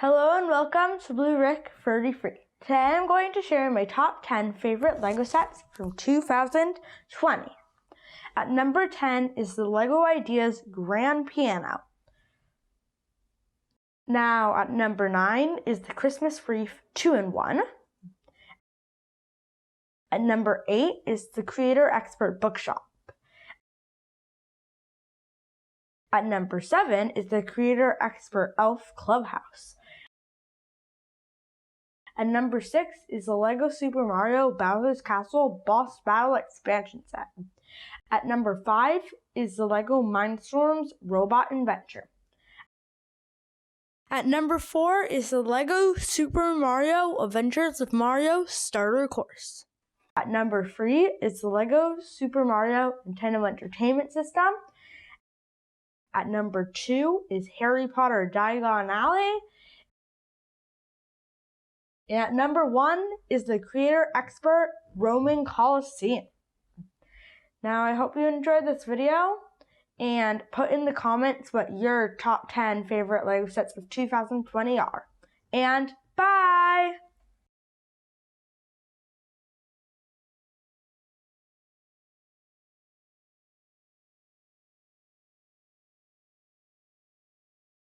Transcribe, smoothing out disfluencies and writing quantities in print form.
Hello and welcome to Blue Rick 33. Today I'm going to share my top 10 favorite LEGO sets from 2020. At number 10 is the LEGO Ideas Grand Piano. Now at number 9 is the Christmas Wreath 2-in-1. At number 8 is the Creator Expert Bookshop. At number 7 is the Creator Expert Elf Clubhouse. At number 6 is the LEGO Super Mario Bowser's Castle Boss Battle Expansion Set. At number 5 is the LEGO Mindstorms Robot Adventure. At number 4 is the LEGO Super Mario Adventures of Mario Starter Course. At number 3 is the LEGO Super Mario Nintendo Entertainment System. At number 2 is Harry Potter Diagon Alley. And at number 1 is the Creator Expert Roman Coliseum. Now I hope you enjoyed this video and put in the comments what your top 10 favorite LEGO sets of 2020 are. And